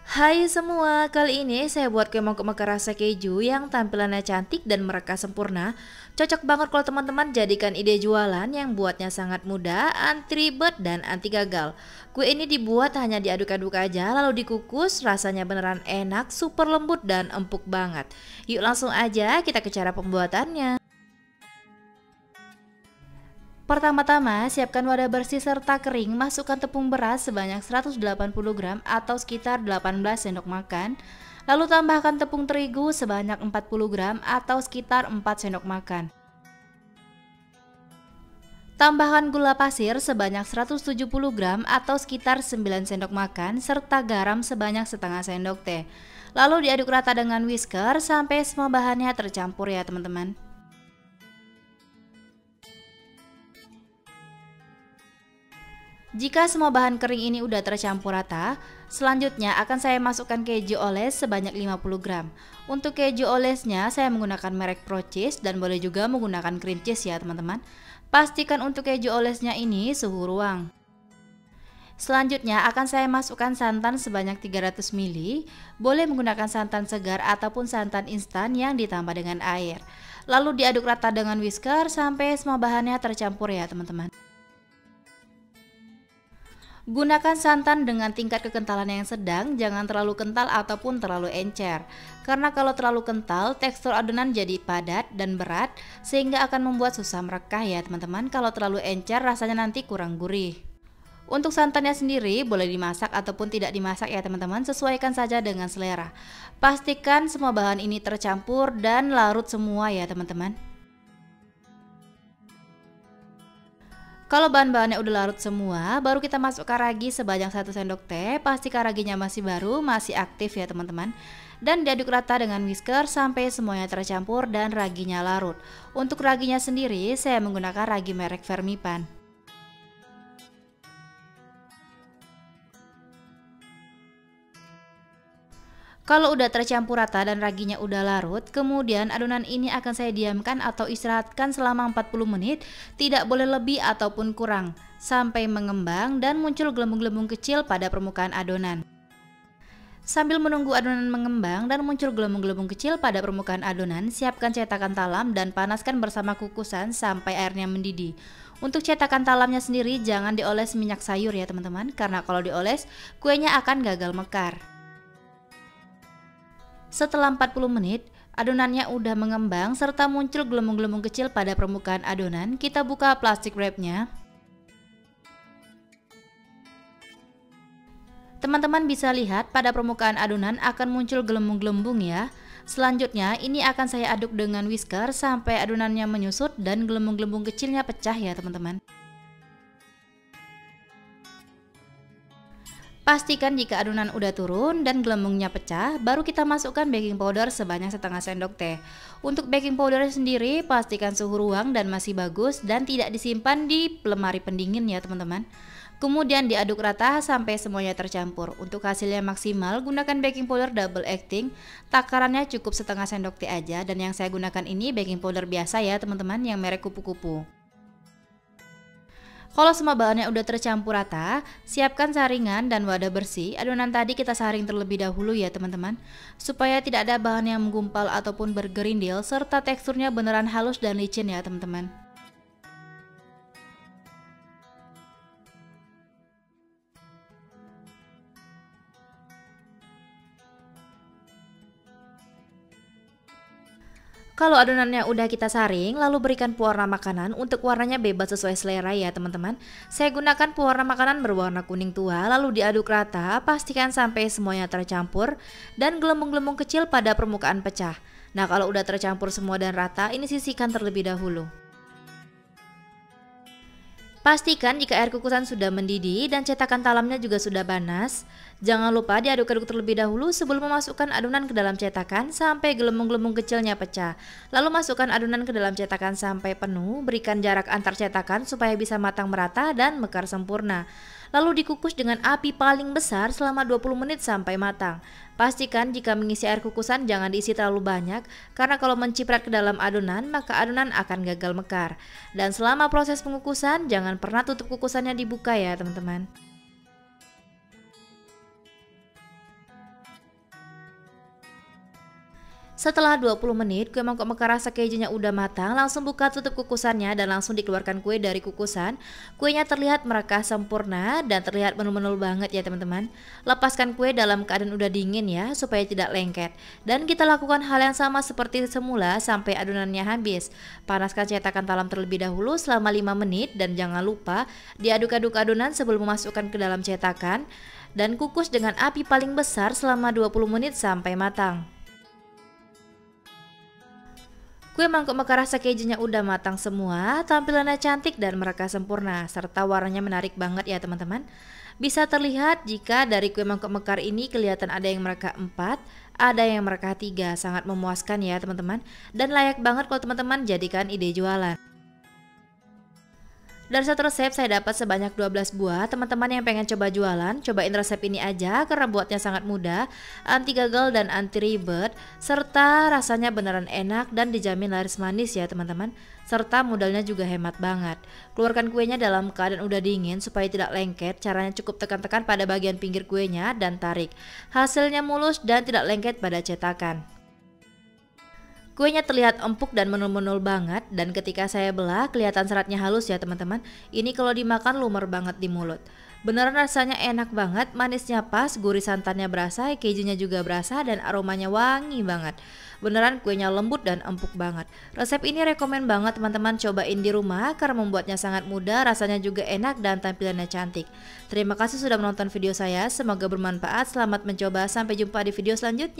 Hai semua, kali ini saya buat kue mangkuk mekar rasa keju yang tampilannya cantik dan mereka sempurna. Cocok banget kalau teman-teman jadikan ide jualan yang buatnya sangat mudah, anti ribet, dan anti gagal. Kue ini dibuat hanya diaduk-aduk aja lalu dikukus, rasanya beneran enak, super lembut dan empuk banget. Yuk langsung aja kita ke cara pembuatannya. Pertama-tama, siapkan wadah bersih serta kering, masukkan tepung beras sebanyak 180 gram atau sekitar 18 sendok makan. Lalu tambahkan tepung terigu sebanyak 40 gram atau sekitar 4 sendok makan. Tambahkan gula pasir sebanyak 170 gram atau sekitar 9 sendok makan serta garam sebanyak setengah sendok teh. Lalu diaduk rata dengan whisker sampai semua bahannya tercampur ya teman-teman. Jika semua bahan kering ini udah tercampur rata, selanjutnya akan saya masukkan keju oles sebanyak 50 gram. Untuk keju olesnya saya menggunakan merek Pro Cheese dan boleh juga menggunakan cream cheese ya teman-teman. Pastikan untuk keju olesnya ini suhu ruang. Selanjutnya akan saya masukkan santan sebanyak 300 ml. Boleh menggunakan santan segar ataupun santan instan yang ditambah dengan air. Lalu diaduk rata dengan whisker sampai semua bahannya tercampur ya teman-teman. Gunakan santan dengan tingkat kekentalan yang sedang, jangan terlalu kental ataupun terlalu encer. Karena kalau terlalu kental, tekstur adonan jadi padat dan berat, sehingga akan membuat susah merekah ya teman-teman. Kalau terlalu encer, rasanya nanti kurang gurih. Untuk santannya sendiri, boleh dimasak ataupun tidak dimasak ya teman-teman, sesuaikan saja dengan selera. Pastikan semua bahan ini tercampur dan larut semua ya teman-teman. Kalau bahan-bahannya udah larut semua, baru kita masukkan ragi sebanyak 1 sendok teh. Pastikan raginya masih baru, masih aktif ya teman-teman. Dan diaduk rata dengan whisker sampai semuanya tercampur dan raginya larut. Untuk raginya sendiri, saya menggunakan ragi merek Fermipan. Kalau udah tercampur rata dan raginya udah larut, kemudian adonan ini akan saya diamkan atau istirahatkan selama 40 menit, tidak boleh lebih ataupun kurang, sampai mengembang dan muncul gelembung-gelembung kecil pada permukaan adonan. Sambil menunggu adonan mengembang dan muncul gelembung-gelembung kecil pada permukaan adonan, siapkan cetakan talam dan panaskan bersama kukusan sampai airnya mendidih. Untuk cetakan talamnya sendiri jangan dioles minyak sayur ya teman-teman, karena kalau dioles kuenya akan gagal mekar. Setelah 40 menit, adonannya udah mengembang serta muncul gelembung-gelembung kecil pada permukaan adonan. Kita buka plastik wrapnya. Teman-teman bisa lihat pada permukaan adonan akan muncul gelembung-gelembung ya. Selanjutnya ini akan saya aduk dengan whisker sampai adonannya menyusut dan gelembung-gelembung kecilnya pecah ya teman-teman. Pastikan jika adonan udah turun dan gelembungnya pecah, baru kita masukkan baking powder sebanyak setengah sendok teh. Untuk baking powder sendiri, pastikan suhu ruang dan masih bagus dan tidak disimpan di lemari pendingin ya teman-teman. Kemudian diaduk rata sampai semuanya tercampur. Untuk hasilnya maksimal, gunakan baking powder double acting. Takarannya cukup setengah sendok teh aja dan yang saya gunakan ini baking powder biasa ya teman-teman, yang merek kupu-kupu. Kalau semua bahannya udah tercampur rata, siapkan saringan dan wadah bersih. Adonan tadi kita saring terlebih dahulu ya teman-teman, supaya tidak ada bahan yang menggumpal ataupun bergerindil, serta teksturnya beneran halus dan licin ya teman-teman. Kalau adonannya udah kita saring, lalu berikan pewarna makanan. Untuk warnanya bebas sesuai selera ya teman-teman. Saya gunakan pewarna makanan berwarna kuning tua, lalu diaduk rata, pastikan sampai semuanya tercampur dan gelembung-gelembung kecil pada permukaan pecah. Nah kalau udah tercampur semua dan rata, ini sisihkan terlebih dahulu. Pastikan jika air kukusan sudah mendidih dan cetakan talamnya juga sudah panas. Jangan lupa diaduk-aduk terlebih dahulu sebelum memasukkan adonan ke dalam cetakan sampai gelembung-gelembung kecilnya pecah. Lalu masukkan adonan ke dalam cetakan sampai penuh, berikan jarak antar cetakan supaya bisa matang merata dan mekar sempurna. Lalu dikukus dengan api paling besar selama 20 menit sampai matang. Pastikan jika mengisi air kukusan jangan diisi terlalu banyak, karena kalau menciprat ke dalam adonan maka adonan akan gagal mekar. Dan selama proses pengukusan jangan pernah tutup kukusannya dibuka ya teman-teman. Setelah 20 menit, kue mangkok mekar rasa kejunya udah matang, langsung buka tutup kukusannya dan langsung dikeluarkan kue dari kukusan. Kuenya terlihat merekah sempurna dan terlihat menul-menul banget ya teman-teman. Lepaskan kue dalam keadaan udah dingin ya, supaya tidak lengket. Dan kita lakukan hal yang sama seperti semula sampai adonannya habis. Panaskan cetakan talam terlebih dahulu selama 5 menit dan jangan lupa diaduk-aduk adonan sebelum memasukkan ke dalam cetakan. Dan kukus dengan api paling besar selama 20 menit sampai matang. Kue mangkok mekar rasa kejunya udah matang semua, tampilannya cantik dan merekah sempurna, serta warnanya menarik banget ya teman-teman. Bisa terlihat jika dari kue mangkok mekar ini kelihatan ada yang merekah 4, ada yang merekah 3, sangat memuaskan ya teman-teman. Dan layak banget kalau teman-teman jadikan ide jualan. Dari satu resep saya dapat sebanyak 12 buah. Teman-teman yang pengen coba jualan, cobain resep ini aja karena buatnya sangat mudah, anti gagal dan anti ribet, serta rasanya beneran enak dan dijamin laris manis ya teman-teman. Serta modalnya juga hemat banget. Keluarkan kuenya dalam keadaan udah dingin supaya tidak lengket. Caranya cukup tekan-tekan pada bagian pinggir kuenya dan tarik. Hasilnya mulus dan tidak lengket pada cetakan. Kuenya terlihat empuk dan menul-menul banget, dan ketika saya belah kelihatan seratnya halus ya teman-teman. Ini kalau dimakan lumer banget di mulut. Beneran rasanya enak banget, manisnya pas, gurih santannya berasa, kejunya juga berasa, dan aromanya wangi banget. Beneran kuenya lembut dan empuk banget. Resep ini rekomen banget teman-teman cobain di rumah karena membuatnya sangat mudah, rasanya juga enak dan tampilannya cantik. Terima kasih sudah menonton video saya, semoga bermanfaat, selamat mencoba, sampai jumpa di video selanjutnya.